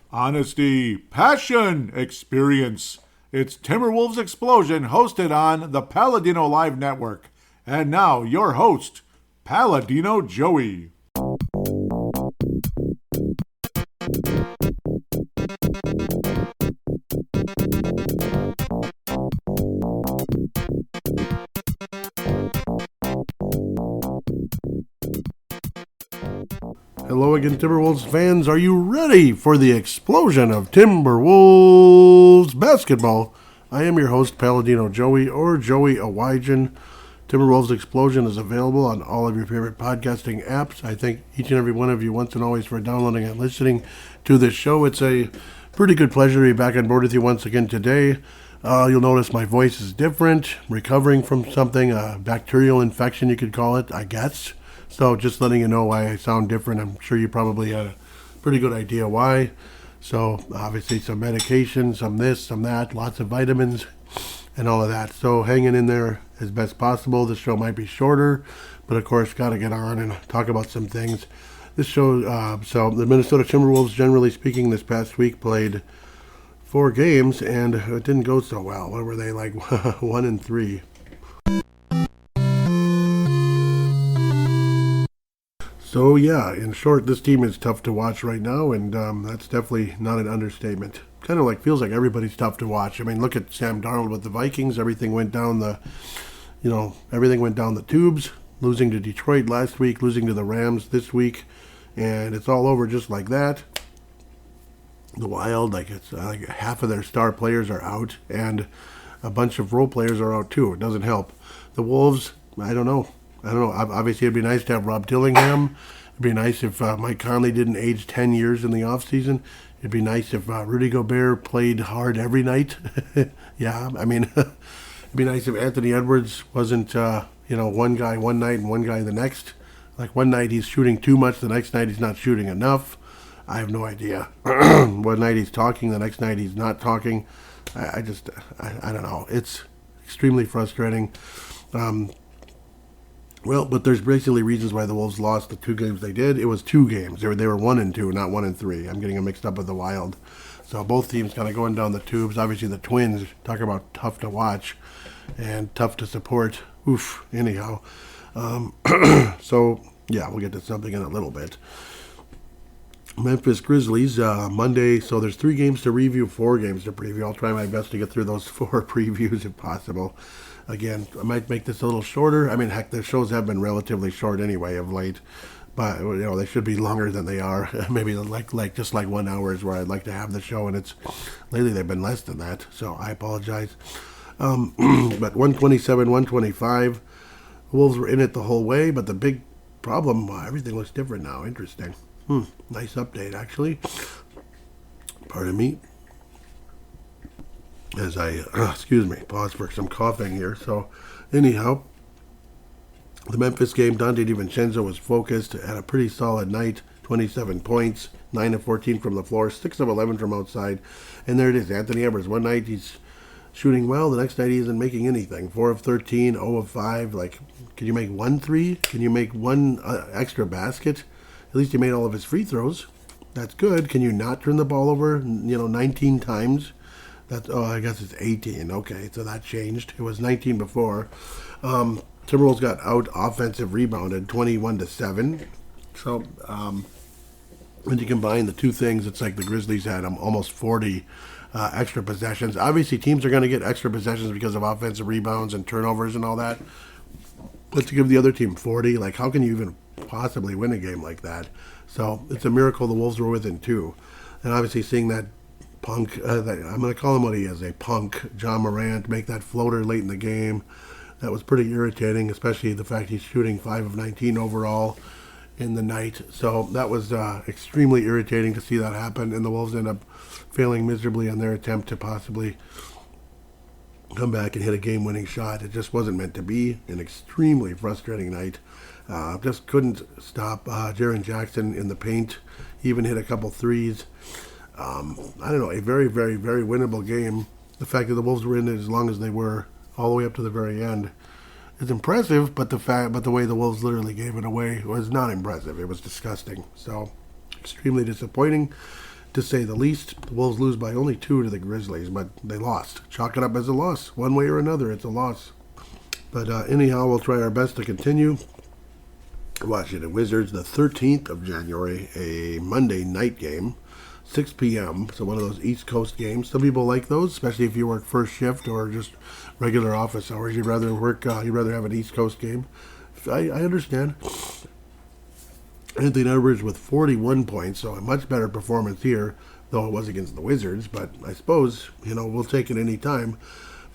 Honesty, passion, experience. It's Timberwolves Explosion, hosted on the Paladinolive Network. And now, your host, Paladino Joey. Hello again, Timberwolves fans. Are you ready for the explosion of Timberwolves basketball? I am your host, Paladino Joey, or Joey Awajan. Timberwolves Explosion is available on all of your favorite podcasting apps. I thank each and every one of you once and always for downloading and listening to this show. It's a pretty good pleasure to be back on board with you once again today. You'll notice my voice is different, recovering from something, a bacterial infection you could call it, I guess. So just letting you know why I sound different. I'm sure you probably had a pretty good idea why. So obviously some medication, some this, some that, lots of vitamins and all of that. So hanging in there as best possible. This show might be shorter, but of course got to get on and talk about some things. This show, so the Minnesota Timberwolves, generally speaking, this past week played 4 games and it didn't go so well. What were they, like 1-3? So yeah, in short, this team is tough to watch right now, and that's definitely not an understatement. Kind of like feels like everybody's tough to watch. I mean, look at Sam Darnold with the Vikings. Everything went down the tubes. Losing to Detroit last week, losing to the Rams this week, and it's all over just like that. The Wild, like half of their star players are out, and a bunch of role players are out too. It doesn't help. The Wolves, I don't know. Obviously, it'd be nice to have Rob Dillingham. It'd be nice if Mike Conley didn't age 10 years in the offseason. It'd be nice if Rudy Gobert played hard every night. Yeah, I mean, it'd be nice if Anthony Edwards wasn't, one guy one night and one guy the next. Like one night he's shooting too much, the next night he's not shooting enough. I have no idea. One night he's talking, the next night he's not talking. I don't know. It's extremely frustrating. Well, but there's basically reasons why the Wolves lost the 2 games they did. It was 2 games. They were 1-2, not 1-3. I'm getting them mixed up with the Wild. So both teams kind of going down the tubes. Obviously the Twins, talk about tough to watch and tough to support. Oof, anyhow. So, yeah, we'll get to something in a little bit. Memphis Grizzlies, Monday. So there's 3 games to review, 4 games to preview. I'll try my best to get through those 4 previews if possible. Again, I might make this a little shorter. I mean, heck, the shows have been relatively short anyway of late, but they should be longer than they are. Maybe just like 1 hour is where I'd like to have the show, and it's lately they've been less than that. So I apologize. But 127, 125, the Wolves were in it the whole way. But the big problem, everything looks different now. Interesting. Nice update, actually. Pardon me. As I, pause for some coughing here. So, anyhow, the Memphis game, Dante DiVincenzo was focused, had a pretty solid night, 27 points, 9 of 14 from the floor, 6 of 11 from outside, and there it is, Anthony Edwards. One night he's shooting well, the next night he isn't making anything. 4 of 13, 0 of 5, can you make 1 3? Can you make 1 extra basket? At least he made all of his free throws. That's good. Can you not turn the ball over, 19 times? I guess it's 18. Okay, so that changed. It was 19 before. Timberwolves got out offensive rebounded 21-7. So when you combine the 2 things, it's like the Grizzlies had almost 40 extra possessions. Obviously, teams are going to get extra possessions because of offensive rebounds and turnovers and all that. But to give the other team 40, how can you even possibly win a game like that? So it's a miracle the Wolves were within 2. And obviously seeing that punk, I'm going to call him what he is, a punk, John Morant, make that floater late in the game. That was pretty irritating, especially the fact he's shooting 5 of 19 overall in the night. So that was extremely irritating to see that happen, and the Wolves end up failing miserably on their attempt to possibly come back and hit a game-winning shot. It just wasn't meant to be. An extremely frustrating night. Just couldn't stop Jaren Jackson in the paint. He even hit a couple threes. I don't know, a very, very, very winnable game. The fact that the Wolves were in it as long as they were, all the way up to the very end, is impressive. But the way the Wolves literally gave it away was not impressive. It was disgusting. So, extremely disappointing. to say the least. The Wolves lose by only 2 to the Grizzlies, but they lost. Chalk it up as a loss. One way or another, it's a loss. But anyhow, we'll try our best to continue. Washington Wizards, the 13th of January, a Monday night game, 6 p.m., so one of those East Coast games. Some people like those, especially if you work first shift or just regular office hours. You'd rather have an East Coast game. I understand. Anthony Edwards with 41 points, so a much better performance here, though it was against the Wizards, but I suppose, we'll take it any time.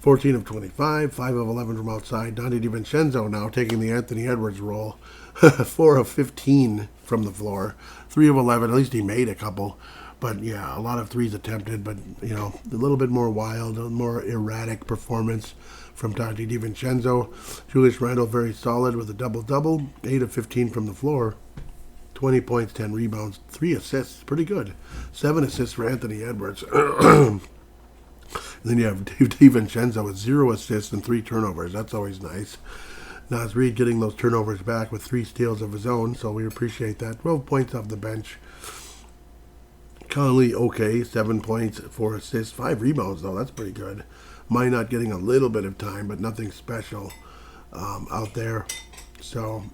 14 of 25, 5 of 11 from outside. Dante DiVincenzo now taking the Anthony Edwards role. 4 of 15 from the floor. 3 of 11, at least he made a couple. But yeah, a lot of threes attempted, but a little bit more wild, a more erratic performance from Dante DiVincenzo. Julius Randle very solid with a double-double. 8 of 15 from the floor. 20 points, 10 rebounds, 3 assists. Pretty good. 7 assists for Anthony Edwards. Then you have DiVincenzo with 0 assists and 3 turnovers. That's always nice. Naz Reid getting those turnovers back with 3 steals of his own, so we appreciate that. 12 points off the bench. Conley, okay, 7 points, 4 assists, 5 rebounds, though. That's pretty good. Minot getting a little bit of time, but nothing special out there. So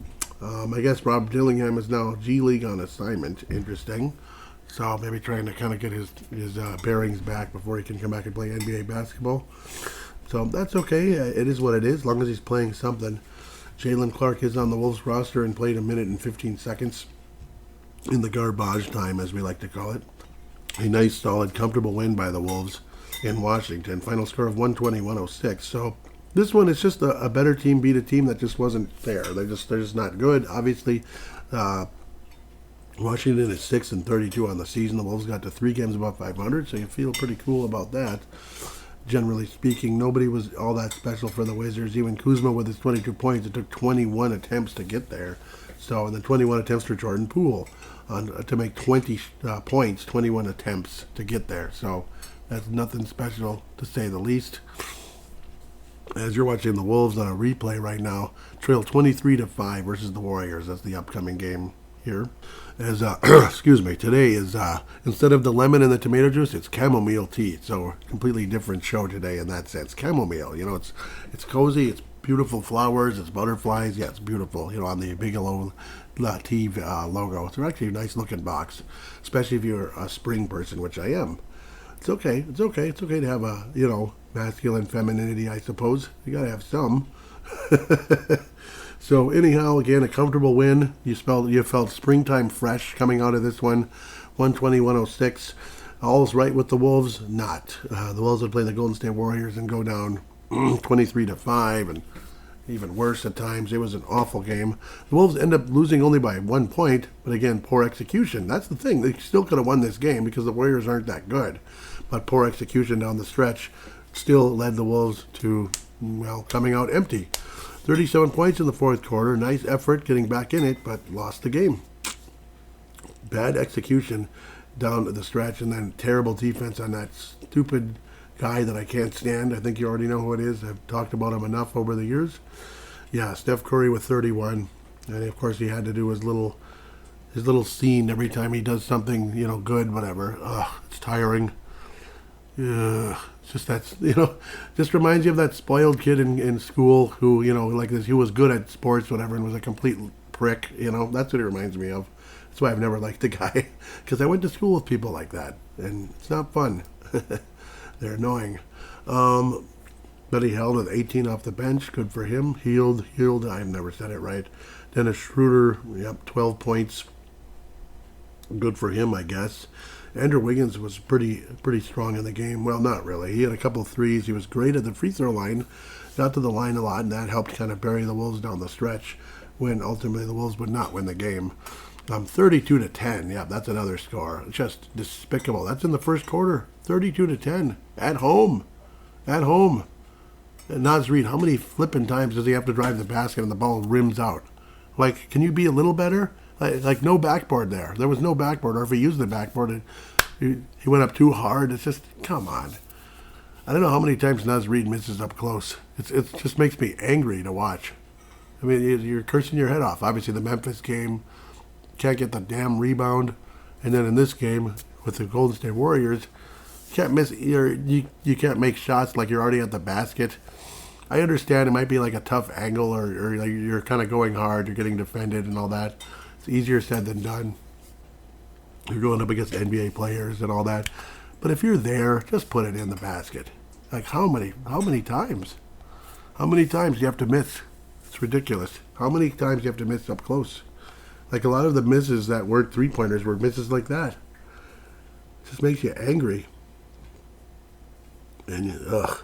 I guess Rob Dillingham is now G League on assignment. Interesting. So maybe trying to kind of get his bearings back before he can come back and play NBA basketball. So that's okay. It is what it is, as long as he's playing something. Jalen Clark is on the Wolves roster and played 1 minute and 15 seconds in the garbage time, as we like to call it. A nice, solid, comfortable win by the Wolves in Washington. Final score of 120-106. So this one is just a better team beat a team that just wasn't fair. They're just not good. Obviously, Washington is 6-32 on the season. The Wolves got to 3 games above 500, so you feel pretty cool about that. Generally speaking, nobody was all that special for the Wizards. Even Kuzma with his 22 points, it took 21 attempts to get there. So, and then 21 attempts for Jordan Poole to make 20 points, 21 attempts to get there. So that's nothing special, to say the least. As you're watching the Wolves on a replay right now, trail 23-5 versus the Warriors. That's the upcoming game here. As excuse me, today is instead of the lemon and the tomato juice, it's chamomile tea. So completely different show today in that sense. Chamomile, it's cozy, it's beautiful flowers, it's butterflies. Yeah, it's beautiful. On the Bigelow tea logo. It's actually a nice looking box, especially if you're a spring person, which I am. It's okay. It's okay to have a masculine femininity, I suppose. You gotta have some. So anyhow, again, a comfortable win. You felt springtime fresh coming out of this one. 120-106. All's right with the Wolves? Not. The Wolves would play the Golden State Warriors and go down 23-5, and even worse at times. It was an awful game. The Wolves end up losing only by 1 point, but again, poor execution. That's the thing. They still could have won this game because the Warriors aren't that good. But poor execution down the stretch still led the Wolves to, coming out empty. 37 points in the fourth quarter. Nice effort getting back in it, but lost the game. Bad execution down the stretch, and then terrible defense on that stupid guy that I can't stand. I think you already know who it is. I've talked about him enough over the years. Yeah, Steph Curry with 31. And of course he had to do his little scene every time he does something, good, whatever. It's tiring. Yeah, it's just just reminds you of that spoiled kid in school who, like this, he was good at sports, whatever, and was a complete prick, That's what it reminds me of. That's why I've never liked the guy, because I went to school with people like that, and it's not fun. They're annoying. But he held with 18 off the bench. Good for him. Healed. I've never said it right. Dennis Schroeder, 12 points. Good for him, I guess. Andrew Wiggins was pretty strong in the game. Well, not really. He had a couple of threes. He was great at the free throw line. Got to the line a lot, and that helped kind of bury the Wolves down the stretch when ultimately the Wolves would not win the game. 32-10. Yeah, that's another score. Just despicable. That's in the first quarter. 32-10. At home. And Naz Reid, how many flipping times does he have to drive the basket and the ball rims out? Like, can you be a little better? Like no backboard there. There was no backboard, or if he used the backboard, he went up too hard. It's just, come on. I don't know how many times Naz Reid misses up close. It just makes me angry to watch. I mean, you're cursing your head off. Obviously, the Memphis game, can't get the damn rebound. And then in this game, with the Golden State Warriors. You can't miss. You can't make shots like you're already at the basket. I understand it might be like a tough angle, or like you're kind of going hard, you're getting defended and all that. It's easier said than done. You're going up against NBA players and all that. But if you're there, just put it in the basket. Like how many times? How many times do you have to miss? It's ridiculous. How many times do you have to miss up close? Like a lot of the misses that weren't three-pointers were misses like that. It just makes you angry. And ugh.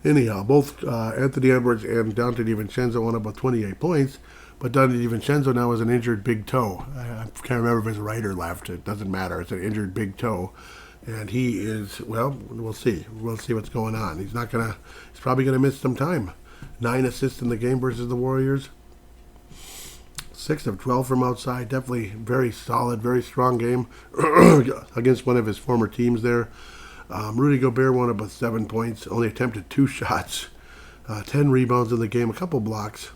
Anyhow, both Anthony Edwards and Dante DiVincenzo won about 28 points, but Dante DiVincenzo now has an injured big toe. I can't remember if his right or left. It doesn't matter. It's an injured big toe. And he is, well, we'll see. We'll see what's going on. He's probably going to miss some time. 9 assists in the game versus the Warriors. 6 of 12 from outside. Definitely very solid, very strong game against one of his former teams there. Rudy Gobert won up with 7 points, only attempted 2 shots, 10 rebounds in the game, a couple blocks.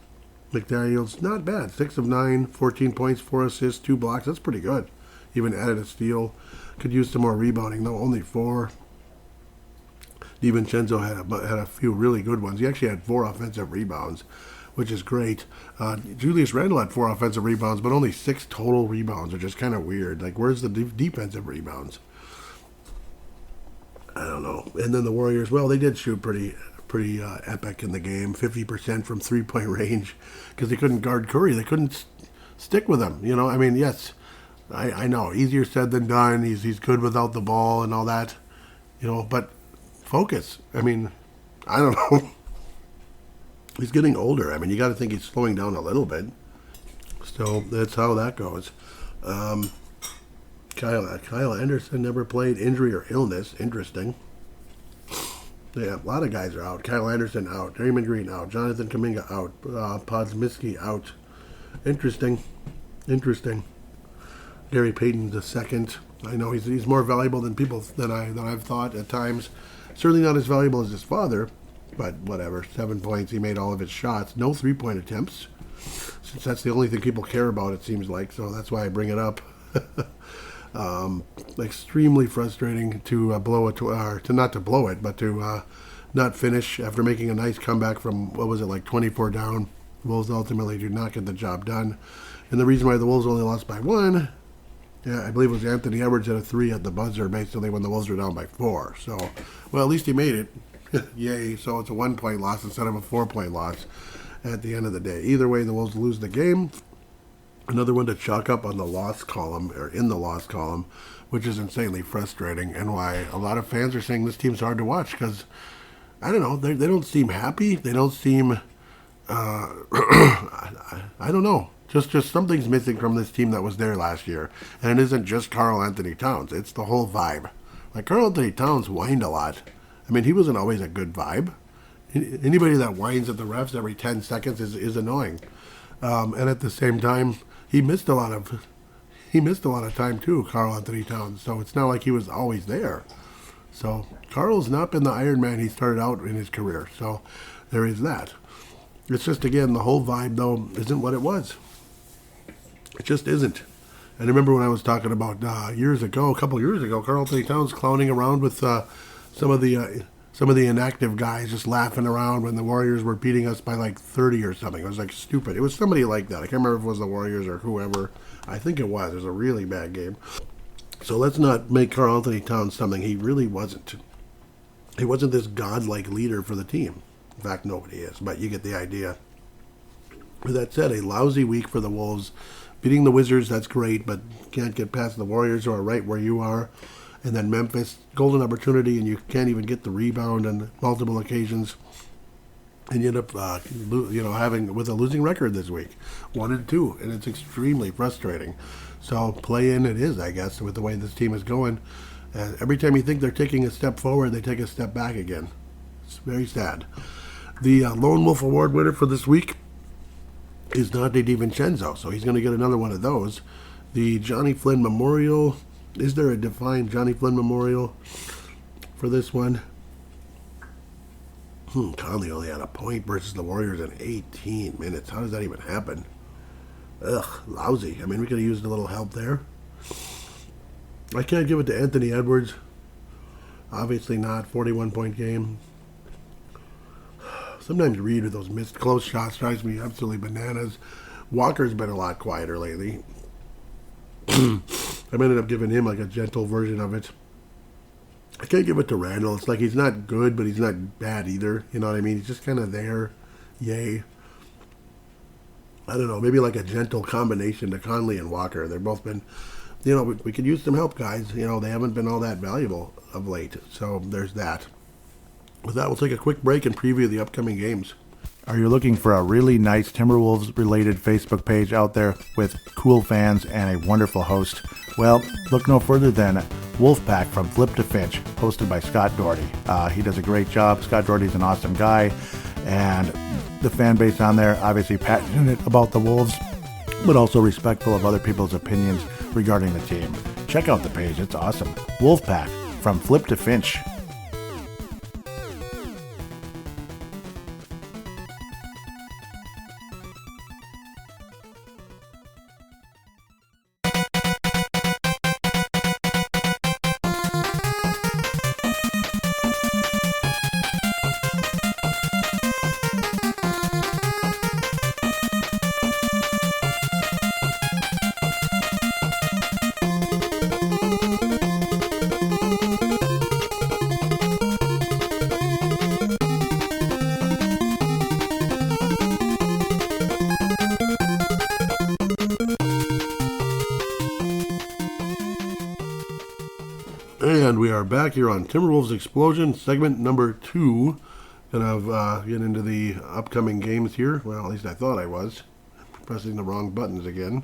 McDaniels, not bad, 6 of 9, 14 points, 4 assists, 2 blocks. That's pretty good. Even added a steal. Could use some more rebounding, though, only 4. DiVincenzo had a few really good ones. He actually had 4 offensive rebounds, which is great. Julius Randle had 4 offensive rebounds, but only 6 total rebounds, which is kind of weird. Like, where's the defensive rebounds? I don't know. And then the Warriors, well, they did shoot pretty epic in the game, 50% from three-point range, because they couldn't guard Curry. They couldn't stick with him. You know, I mean, yes, I know, easier said than done. He's good without the ball and all that, you know. But focus. I mean, I don't know. He's getting older. I mean, you got to think he's slowing down a little bit. So that's how that goes. Kyle Anderson never played, injury or illness. Interesting. Yeah, a lot of guys are out. Kyle Anderson out. Draymond Green out. Jonathan Kuminga out. Podzimski out. Interesting. Gary Payton the second. I know he's more valuable than I've thought at times. Certainly not as valuable as his father, but whatever. 7 points. He made all of his shots. No 3-point attempts, since that's the only thing people care about. It seems like, so that's why I bring it up. Extremely frustrating to blow it, or to not to blow it, but to not finish after making a nice comeback from, 24 down. Wolves ultimately do not get the job done. And the reason why the Wolves only lost by 1, I believe it was Anthony Edwards at a 3 at the buzzer, basically when the Wolves were down by 4. So, well, at least he made it. Yay. So it's a 1-point loss instead of a 4-point loss at the end of the day. Either way, the Wolves lose the game. Another one to chalk up on the loss column, or in the loss column, which is insanely frustrating, and why a lot of fans are saying this team's hard to watch, because, I don't know, they don't seem happy. They don't seem, I don't know. Just something's missing from this team that was there last year. And it isn't just Karl Anthony Towns. It's the whole vibe. Like, Karl Anthony Towns whined a lot. I mean, he wasn't always a good vibe. Anybody that whines at the refs every 10 seconds is annoying. And at the same time, he missed a lot of time too, Karl Anthony Towns. So it's not like he was always there. So Karl's not been the Iron Man he started out in his career. So there is that. It's just, again, the whole vibe, though, isn't what it was. It just isn't. And I remember when I was talking about a couple years ago, Karl Anthony Towns clowning around with some of the inactive guys, just laughing around when the Warriors were beating us by like 30 or something. It was like stupid. It was somebody like that. I can't remember if it was the Warriors or whoever. I think it was. It was a really bad game. So let's not make Karl Anthony Towns something he really wasn't. He wasn't this godlike leader for the team. In fact, nobody is, but you get the idea. With that said, a lousy week for the Wolves. Beating the Wizards, that's great, but can't get past the Warriors, who are right where you are. And then Memphis, golden opportunity, and you can't even get the rebound on multiple occasions. And you end up, having with a losing record this week, 1-2, and it's extremely frustrating. So play in it is, I guess, with the way this team is going. And every time you think they're taking a step forward, they take a step back again. It's very sad. The Lone Wolf Award winner for this week is Dante DiVincenzo, so he's going to get another one of those. The Johnny Flynn Memorial. Is there a defined Johnny Flynn Memorial for this one? Conley only had a point versus the Warriors in 18 minutes. How does that even happen? Ugh, lousy. I mean, we could have used a little help there. I can't give it to Anthony Edwards. Obviously not. 41-point game. Sometimes Reed with those missed close shots drives me absolutely bananas. Walker's been a lot quieter lately. I ended up giving him like a gentle version of it. I can't give it to Randall. It's like he's not good, but he's not bad either. You know what I mean? He's just kind of there. Yay. I don't know. Maybe like a gentle combination to Conley and Walker. They've both been, we could use some help, guys. They haven't been all that valuable of late. So there's that. With that, we'll take a quick break and preview the upcoming games. Are you looking for a really nice Timberwolves-related Facebook page out there with cool fans and a wonderful host? Well, look no further than Wolfpack from Flip to Finch, hosted by Scott Doherty. He does a great job. Scott Doherty's an awesome guy, and the fan base on there, obviously passionate about the Wolves, but also respectful of other people's opinions regarding the team. Check out the page. It's awesome. Wolfpack from Flip to Finch. And we are back here on Timberwolves Explosion, segment number 2. Gonna get into the upcoming games here. Well, at least I thought I was. Pressing the wrong buttons again.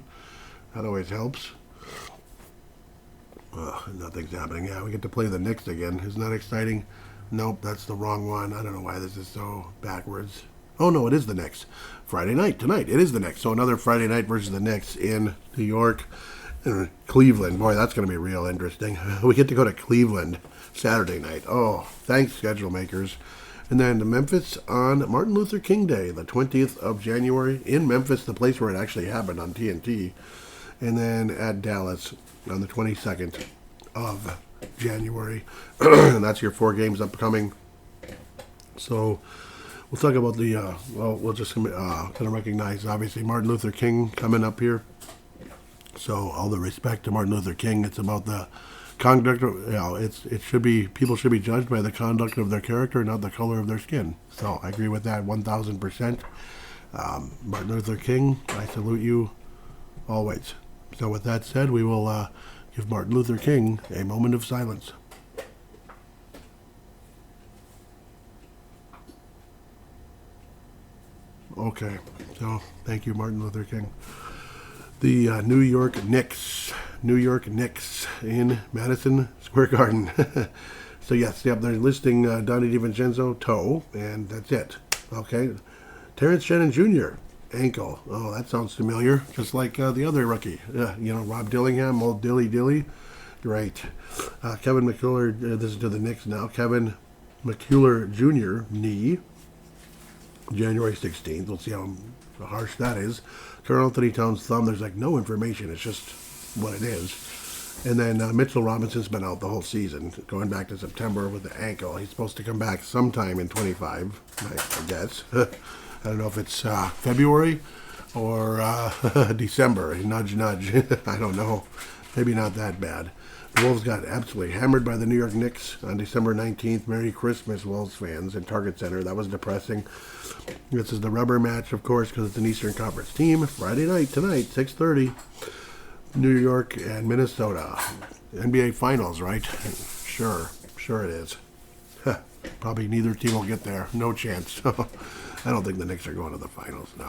That always helps. Nothing's happening. Yeah, we get to play the Knicks again. Isn't that exciting? Nope, that's the wrong one. I don't know why this is so backwards. Oh, no, it is the Knicks. Friday night, tonight. It is the Knicks. So another Friday night versus the Knicks in New York. Cleveland. Boy, that's going to be real interesting. We get to go to Cleveland Saturday night. Oh, thanks, schedule makers. And then to Memphis on Martin Luther King Day, the 20th of January, in Memphis, the place where it actually happened on TNT. And then at Dallas on the 22nd of January. And that's your 4 games upcoming. So we'll talk about the, we'll just kind of recognize, obviously, Martin Luther King coming up here. So all the respect to Martin Luther King. It's about the conduct of, it should be, people should be judged by the conduct of their character, not the color of their skin. So I agree with that 1,000%. Martin Luther King, I salute you always. So with that said, we will give Martin Luther King a moment of silence. Okay, so thank you, Martin Luther King. The New York Knicks in Madison Square Garden. So yes, yep, they're listing Donnie DiVincenzo, toe, and that's it. Okay, Terrence Shannon Jr., ankle. Oh, that sounds familiar, just like the other rookie. Rob Dillingham, old Dilly. Great. Kevin McCullough, this is to the Knicks now. Kevin McCullough Jr., knee, January 16th. We'll see how harsh that is. Karl Anthony Towns' thumb, there's like no information. It's just what it is. And then Mitchell Robinson's been out the whole season, going back to September with the ankle. He's supposed to come back sometime in 25, I guess. I don't know if it's February or December. Nudge, nudge. I don't know. Maybe not that bad. The Wolves got absolutely hammered by the New York Knicks on December 19th. Merry Christmas, Wolves fans, in Target Center. That was depressing. This is the rubber match, of course, because it's an Eastern Conference team. Friday night, tonight, 6:30. New York and Minnesota. NBA Finals, right? Sure it is. Probably neither team will get there. No chance. I don't think the Knicks are going to the Finals. No.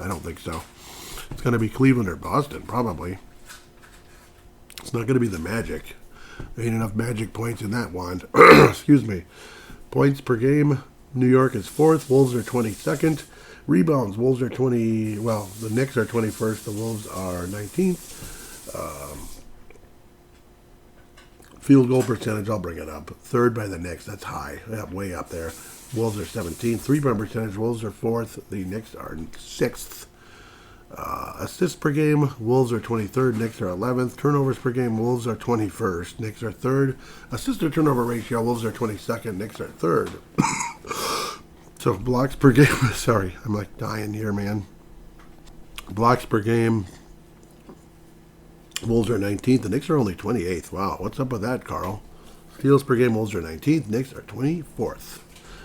I don't think so. It's going to be Cleveland or Boston, probably. It's not going to be the Magic. There ain't enough Magic points in that wand. Excuse me. Points per game. New York is 4th. Wolves are 22nd. Rebounds. Wolves are the Knicks are 21st. The Wolves are 19th. Field goal percentage, I'll bring it up. 3rd by the Knicks. That's high. Way up there. Wolves are 17th. 3-point percentage. Wolves are 4th. The Knicks are 6th. Assists per game, Wolves are 23rd, Knicks are 11th. Turnovers per game, Wolves are 21st, Knicks are 3rd. Assist to turnover ratio, Wolves are 22nd, Knicks are 3rd. So blocks per game, sorry, I'm like dying here, man. Blocks per game, Wolves are 19th, the Knicks are only 28th. Wow, what's up with that, Carl? Steals per game, Wolves are 19th, Knicks are 24th.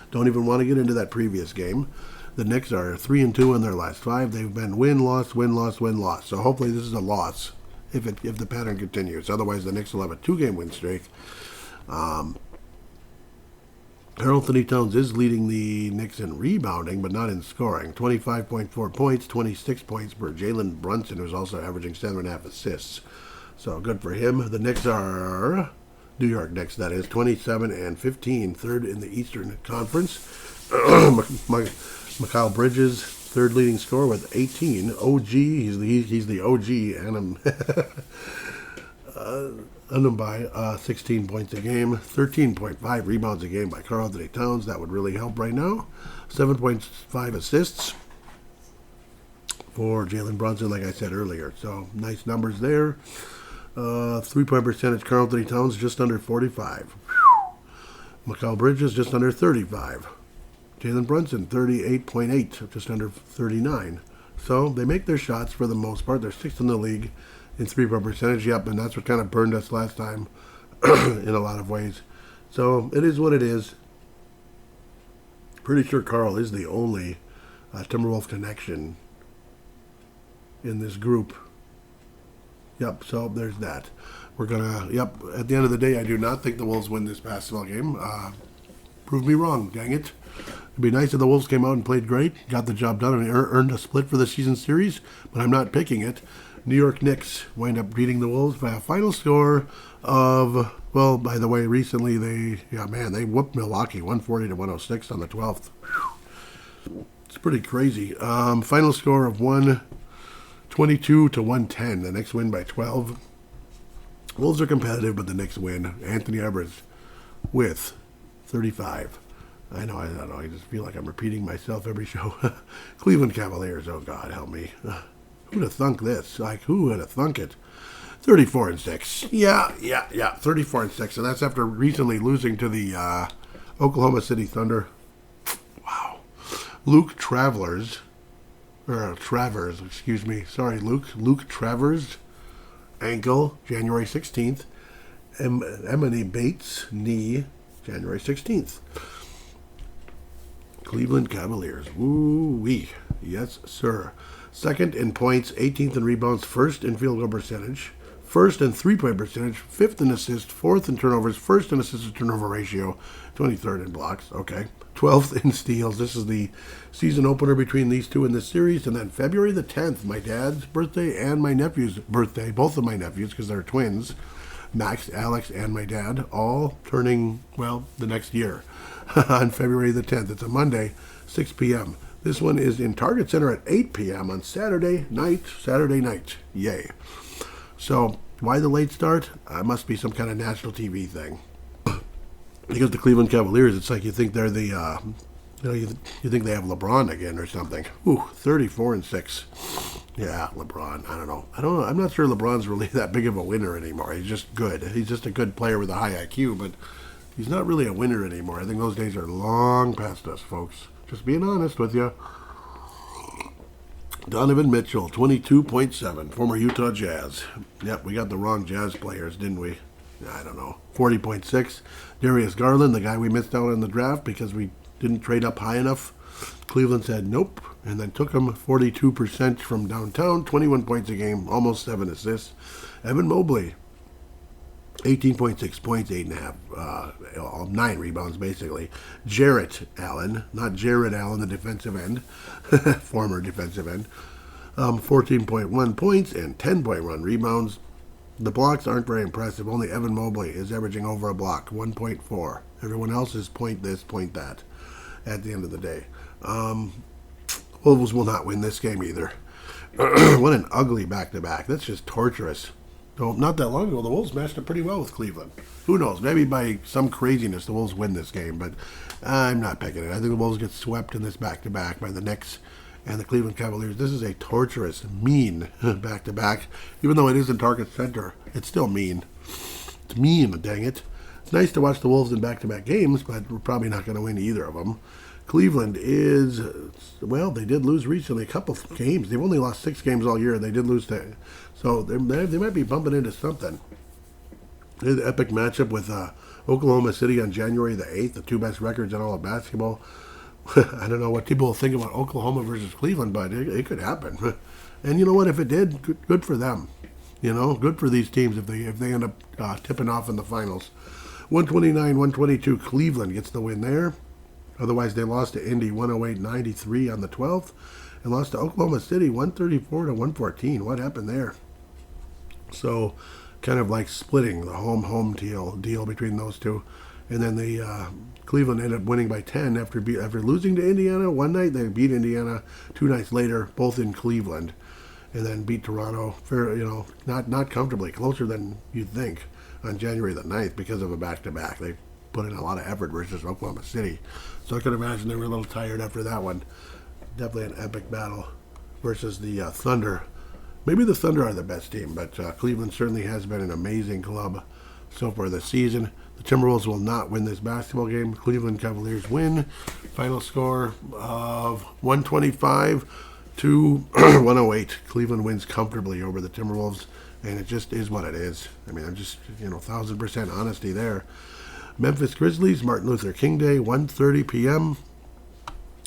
Don't even want to get into that previous game. The Knicks are 3-2 in their last 5. They've been win, loss, win, loss, win, loss. So hopefully this is a loss if the pattern continues. Otherwise, the Knicks will have a 2-game win streak. Anthony Towns is leading the Knicks in rebounding, but not in scoring. 25.4 points, 26 points per Jalen Brunson, who's also averaging 7.5 assists. So good for him. The Knicks are New York Knicks, that is, 27-15, third in the Eastern Conference. Mikal Bridges, third leading scorer with 18. OG, he's the OG, and by 16 points a game, 13.5 rebounds a game by Karl Anthony Towns. That would really help right now. 7.5 assists for Jalen Brunson, like I said earlier. So nice numbers there. 3-point percentage, Karl Anthony Towns just under 45. Mikal Bridges just under 35. Jalen Brunson, 38.8, just under 39. So they make their shots for the most part. They're 6th in the league in 3-point percentage. Yep, and that's what kind of burned us last time in a lot of ways. So it is what it is. Pretty sure Carl is the only Timberwolf connection in this group. Yep, so there's that. We're going to, at the end of the day, I do not think the Wolves win this basketball game. Prove me wrong, dang it. It'd be nice if the Wolves came out and played great, got the job done, and earned a split for the season series, but I'm not picking it. New York Knicks wind up beating the Wolves by a final score of, well, by the way, recently they whooped Milwaukee 140-106 on the 12th. It's pretty crazy. Final score of 122-110. The Knicks win by 12. Wolves are competitive, but the Knicks win. Anthony Edwards with 35. I know, I don't know. I just feel like I'm repeating myself every show. Cleveland Cavaliers, oh God, help me. Who'd have thunk this? Like, who would have thunk it? 34-6. Yeah, 34-6. And that's after recently losing to the Oklahoma City Thunder. Wow. Luke Travers, excuse me. Sorry, Luke Travers, ankle, January 16th. Emily Bates, knee, January 16th. Cleveland Cavaliers. Woo-wee. Yes, sir. 2nd in points, 18th in rebounds, 1st in field goal percentage, 1st in 3-point percentage, 5th in assists, 4th in turnovers, 1st in assist to turnover ratio, 23rd in blocks, okay. 12th in steals. This is the season opener between these two in this series. And then February the 10th, my dad's birthday and my nephew's birthday, both of my nephews, because they're twins, Max, Alex, and my dad, all turning, well, the next year on February the 10th. It's a Monday, 6 p.m. This one is in Target Center at 8 p.m. on Saturday night. Yay. So, why the late start? Must be some kind of national TV thing. Because the Cleveland Cavaliers, it's like you think they're the, you think they have LeBron again or something. 34-6. Yeah, LeBron. I don't know. I'm not sure LeBron's really that big of a winner anymore. He's just good. He's just a good player with a high IQ, but he's not really a winner anymore. I think those days are long past us, folks. Just being honest with you. Donovan Mitchell, 22.7, former Utah Jazz. Yep, we got the wrong Jazz players, didn't we? I don't know. 40.6. Darius Garland, the guy we missed out on the draft because we didn't trade up high enough. Cleveland said nope, and then took him 42% from downtown, 21 points a game, almost 7 assists. Evan Mobley, 18.6 points, 8.5, 9 rebounds basically. Jarrett Allen, not Jared Allen, the defensive end, former defensive end, 14.1 points and 10.1 rebounds. The blocks aren't very impressive. Only Evan Mobley is averaging over a block, 1.4. Everyone else is point this, point that at the end of the day. Wolves will not win this game either. What an ugly back-to-back. That's just torturous. So not that long ago, the Wolves matched up pretty well with Cleveland. Who knows? Maybe by some craziness, the Wolves win this game, but I'm not picking it. I think the Wolves get swept in this back-to-back by the Knicks and the Cleveland Cavaliers. This is a torturous, mean back-to-back. Even though it is in Target Center, it's still mean. It's mean, dang it. It's nice to watch the Wolves in back-to-back games, but we're probably not going to win either of them. Cleveland is, well, they did lose recently a couple of games. They've only lost 6 games all year. They did lose so they might be bumping into something. The epic matchup with Oklahoma City on January the 8th, the 2 best records in all of basketball. I don't know what people will think about Oklahoma versus Cleveland, but it could happen. And you know what? If it did, good for them. You know, good for these teams if they end up tipping off in the finals. 129-122, Cleveland gets the win there. Otherwise, they lost to Indy 108-93 on the 12th, and lost to Oklahoma City 134-114. What happened there? So, kind of like splitting the home deal between those two. And then the Cleveland ended up winning by 10 after losing to Indiana one night. They beat Indiana 2 nights later, both in Cleveland, and then beat Toronto, not comfortably, closer than you'd think, on January the 9th because of a back-to-back. They put in a lot of effort versus Oklahoma City. So I could imagine they were a little tired after that one. Definitely an epic battle versus the Thunder. Maybe the Thunder are the best team, but Cleveland certainly has been an amazing club so far this season. The Timberwolves will not win this basketball game. Cleveland Cavaliers win. Final score of 125-108. Cleveland wins comfortably over the Timberwolves, and it just is what it is. I mean, I'm just, 1,000% honesty there. Memphis Grizzlies, Martin Luther King Day, 1:30 p.m.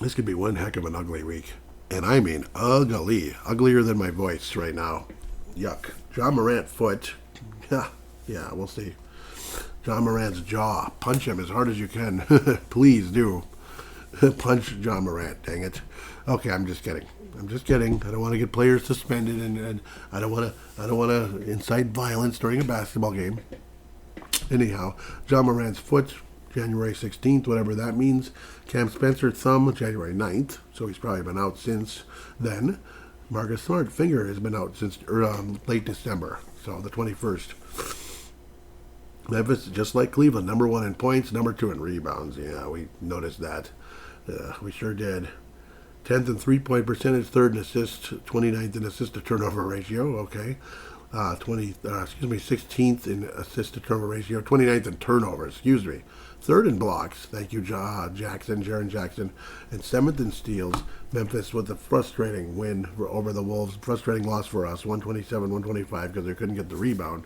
This could be one heck of an ugly week. And I mean ugly. Uglier than my voice right now. Yuck. John Morant foot. Yeah, we'll see. John Morant's jaw. Punch him as hard as you can. Please do. Punch John Morant, dang it. Okay, I'm just kidding. I don't want to get players suspended, and I don't want to incite violence during a basketball game. Anyhow, John Morant's foot, January 16th, whatever that means. Cam Spencer, thumb, January 9th, so he's probably been out since then. Marcus Smart, finger, has been out since late December, so the 21st. Memphis, just like Cleveland, number 1 in points, number 2 in rebounds. Yeah, we noticed that. We sure did. 10th in three-point percentage, 3rd in assists, 29th in assist-to-turnover ratio, okay. 16th in assist-to-turnover ratio, 29th in turnovers, 3rd in blocks, thank you, Jaron Jackson, and 7th in steals. Memphis with a frustrating win over the Wolves, frustrating loss for us, 127-125, because they couldn't get the rebound.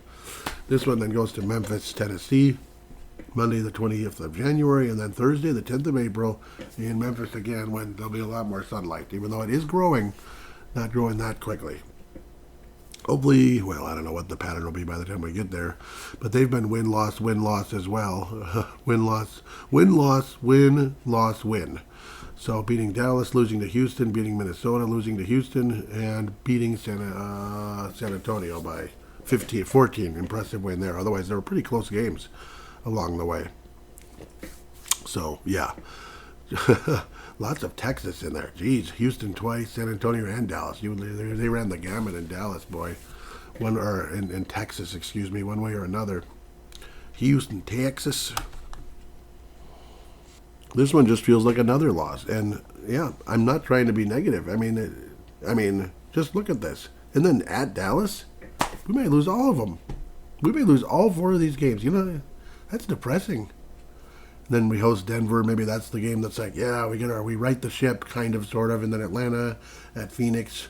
This one then goes to Memphis, Tennessee, Monday the 20th of January, and then Thursday the 10th of April in Memphis again, when there'll be a lot more sunlight, even though it is growing, not growing that quickly. Hopefully, well, I don't know what the pattern will be by the time we get there, but they've been win-loss as well. Win-loss, win-loss. So beating Dallas, losing to Houston, beating Minnesota, losing to Houston, and beating San Antonio by 14. Impressive win there. Otherwise, they were pretty close games along the way. So, yeah. Lots of Texas in there. Geez, Houston twice, San Antonio and Dallas. They ran the gamut in Dallas, boy. In Texas, one way or another. Houston, Texas. This one just feels like another loss. And, yeah, I'm not trying to be negative. I mean, just look at this. And then at Dallas, we may lose all of them. We may lose all 4 of these games. That's depressing. Then we host Denver. Maybe that's the game that's like, yeah, we right the ship, kind of, sort of. And then Atlanta, at Phoenix,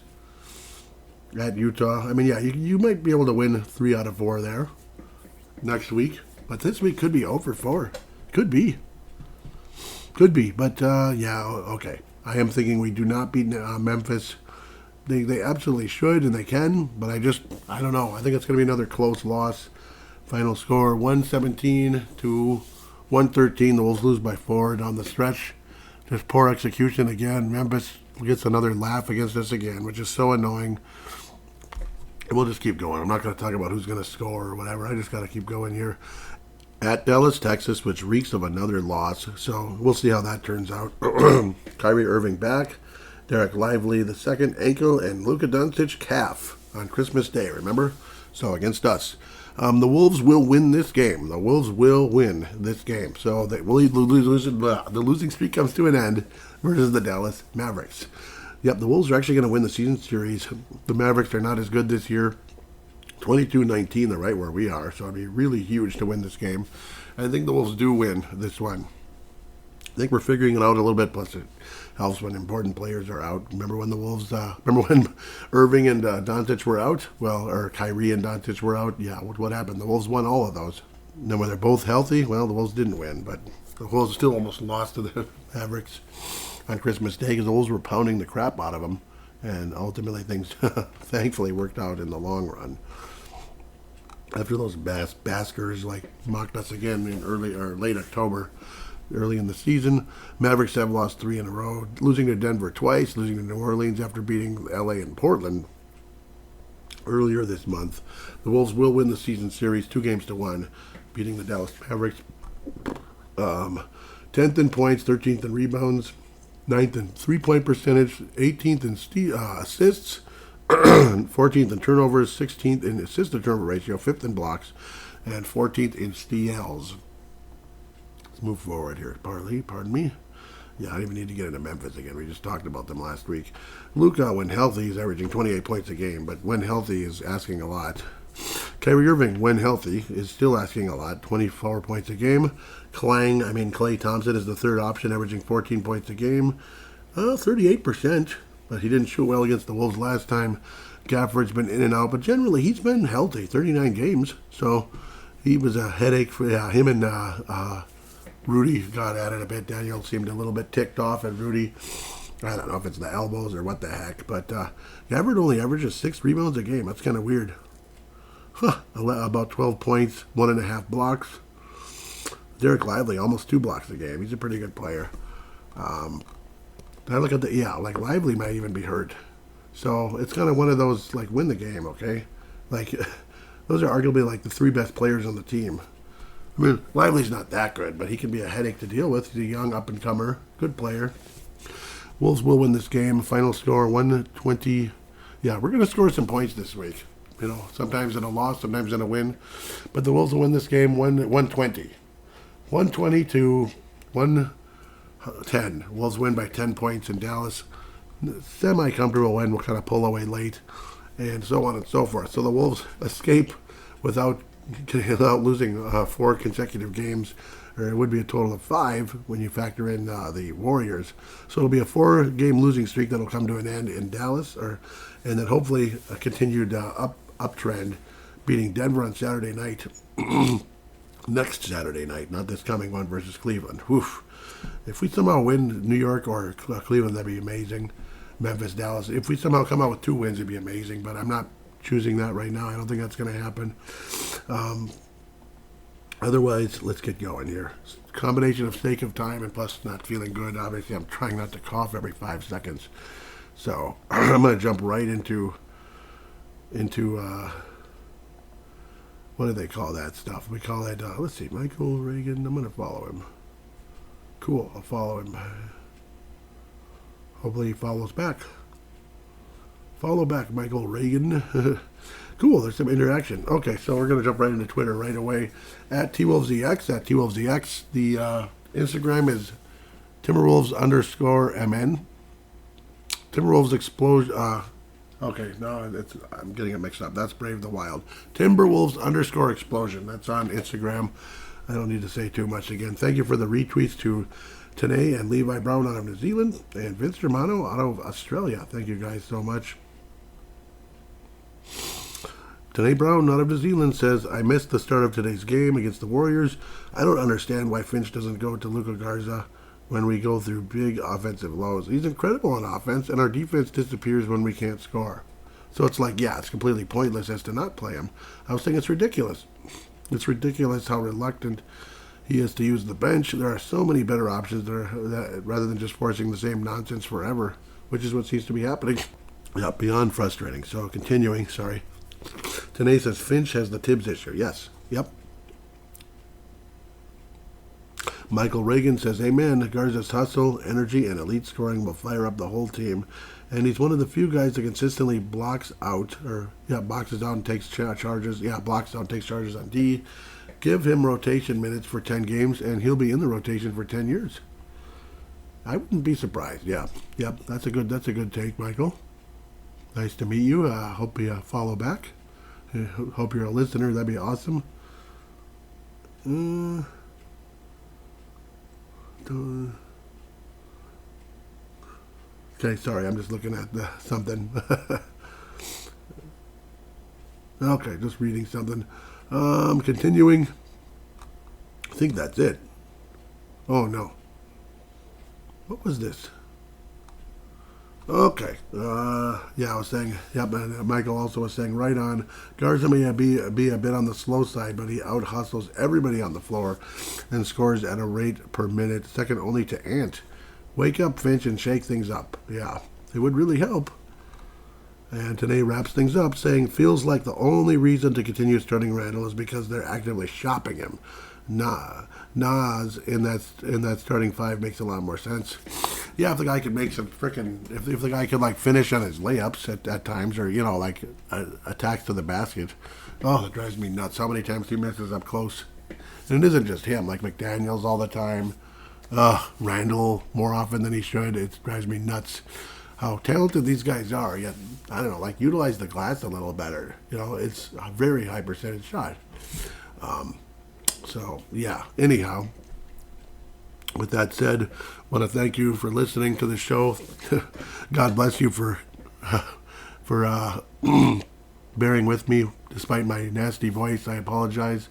at Utah. I mean, yeah, you might be able to win 3 out of 4 there next week. But this week could be 0-4. Could be. But, yeah, okay. I am thinking we do not beat Memphis. They absolutely should, and they can. But I don't know. I think it's going to be another close loss. Final score, 117-113. The Wolves lose by 4 down the stretch. Just poor execution again. Memphis gets another laugh against us again, which is so annoying. And we'll just keep going. I'm not going to talk about who's going to score or whatever. I just got to keep going here. At Dallas, Texas, which reeks of another loss. So we'll see how that turns out. Kyrie Irving back. Derek Lively the second ankle, and Luka Doncic calf on Christmas Day, remember? So against us. The Wolves will win this game. So the losing streak comes to an end versus the Dallas Mavericks. Yep, the Wolves are actually going to win the season series. The Mavericks are not as good this year. 22-19, they're right where we are, so it'd be really huge to win this game. I think the Wolves do win this one. I think we're figuring it out a little bit, plus it helps when important players are out. Remember when the Wolves, remember when Irving and Doncic were out? Well, or Kyrie and Doncic were out? Yeah, what happened? The Wolves won all of those. And then when they're both healthy, well, the Wolves didn't win, but the Wolves still almost lost to the Mavericks on Christmas Day because the Wolves were pounding the crap out of them, and ultimately things thankfully worked out in the long run. After those baskers like mocked us again in early or late October, early in the season, Mavericks have lost 3 in a row, losing to Denver twice, losing to New Orleans after beating LA and Portland earlier this month. The Wolves will win the season series 2-1, beating the Dallas Mavericks. 10th in points, 13th in rebounds, 9th in three-point percentage, 18th in assists, 14th in turnovers, 16th in assist-to-turnover ratio, 5th in blocks, and 14th in steals. Let's move forward here. Pardon me. Yeah, I don't even need to get into Memphis again. We just talked about them last week. Luka, when healthy, is averaging 28 points a game, but when healthy is asking a lot. Kyrie Irving, when healthy, is still asking a lot, 24 points a game. Klay Thompson is the third option, averaging 14 points a game, 38%, but he didn't shoot well against the Wolves last time. Gafford's been in and out, but generally he's been healthy, 39 games, so he was a headache for him and Rudy got at it a bit. Daniel seemed a little bit ticked off at Rudy. I don't know if it's the elbows or what the heck, but Gafford only averages 6 rebounds a game. That's kind of weird. About 12 points, 1.5 blocks. Derek Lively, almost 2 blocks a game. He's a pretty good player. I look at Lively might even be hurt. So it's kind of one of those, win the game, okay? Those are arguably, the 3 best players on the team. I mean, Lively's not that good, but he can be a headache to deal with. He's a young up-and-comer, good player. Wolves will win this game. Final score, 120. Yeah, we're going to score some points this week. Sometimes in a loss, sometimes in a win. But the Wolves will win this game 120. 120 to 110. Wolves win by 10 points in Dallas. Semi-comfortable win. We'll kind of pull away late. And so on and so forth. So the Wolves escape without losing 4 consecutive games. Or it would be a total of 5 when you factor in the Warriors. So it'll be a 4-game losing streak that'll come to an end in Dallas. And then hopefully a continued uptrend, beating Denver on Saturday night. Next Saturday night, not this coming one, versus Cleveland. Woof. If we somehow win New York or Cleveland, that'd be amazing. Memphis, Dallas. If we somehow come out with 2 wins, it'd be amazing. But I'm not choosing that right now. I don't think that's going to happen. Otherwise, let's get going here. Combination of sake of time and plus not feeling good. Obviously, I'm trying not to cough every 5 seconds. So I'm going to jump right into what do they call that stuff? We call it, let's see, Michael Reagan. I'm going to follow him. Cool, I'll follow him. Hopefully he follows back. Follow back, Michael Reagan. Cool, there's some interaction. Okay, so we're going to jump right into Twitter right away. At TWolvesEX, at TWolvesEX. The Instagram is Timberwolves_MN. Timberwolves Explosion. Okay, no, I'm getting it mixed up. That's Brave the Wild. Timberwolves_Explosion. That's on Instagram. I don't need to say too much again. Thank you for the retweets to Tanae and Levi Brown out of New Zealand and Vince Germano out of Australia. Thank you guys so much. Tanae Brown out of New Zealand says, I missed the start of today's game against the Warriors. I don't understand why Finch doesn't go to Luka Garza when we go through big offensive lows. He's incredible on offense, and our defense disappears when we can't score. So it's it's completely pointless as to not play him. I was saying it's ridiculous. It's ridiculous how reluctant he is to use the bench. There are so many better options rather than just forcing the same nonsense forever, which is what seems to be happening. Yeah, beyond frustrating. So continuing, sorry. Tanae says Finch has the Tibbs issue. Yes. Yep. Michael Reagan says, Amen. Garza's hustle, energy, and elite scoring will fire up the whole team. And he's one of the few guys that consistently boxes out and takes charges. Yeah, blocks out and takes charges on D. Give him rotation minutes for 10 games, and he'll be in the rotation for 10 years. I wouldn't be surprised. Yeah. Yep. That's a good take, Michael. Nice to meet you. Hope you follow back. Hope you're a listener. That'd be awesome. Okay, sorry. I'm just looking at something. Okay, just reading something. Continuing. I think that's it. Oh, no. What was this? Okay. Yeah, I was saying, yep, and Michael also was saying, right on. Garza may be a bit on the slow side, but he out-hustles everybody on the floor and scores at a rate per minute, second only to Ant. Wake up, Finch, and shake things up. Yeah, it would really help. And today wraps things up, saying, feels like the only reason to continue starting Randall is because they're actively shopping him. Nas in that starting five makes a lot more sense. Yeah, if the guy could make some frickin', if the guy could like finish on his layups at times, or like attacks to the basket, oh, that drives me nuts. How many times he misses up close? And it isn't just him, like McDaniels all the time. Randall more often than he should. It drives me nuts how talented these guys are. Yet I don't know, like utilize the glass a little better. It's a very high percentage shot. So, yeah, anyhow, with that said, I want to thank you for listening to the show. God bless you for bearing with me despite my nasty voice. I apologize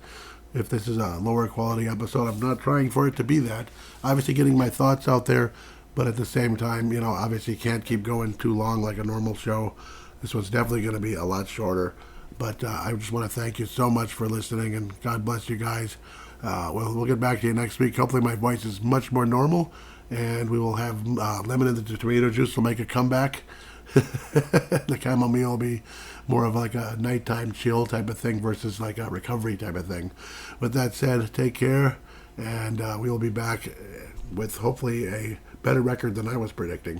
if this is a lower quality episode. I'm not trying for it to be that. Obviously getting my thoughts out there, but at the same time, obviously can't keep going too long like a normal show. This one's definitely going to be a lot shorter. But I just want to thank you so much for listening, and God bless you guys. We'll get back to you next week. Hopefully my voice is much more normal, and we will have lemon and the tomato juice will make a comeback. The chamomile will be more of like a nighttime chill type of thing versus like a recovery type of thing. With that said, take care, and we will be back with hopefully a better record than I was predicting.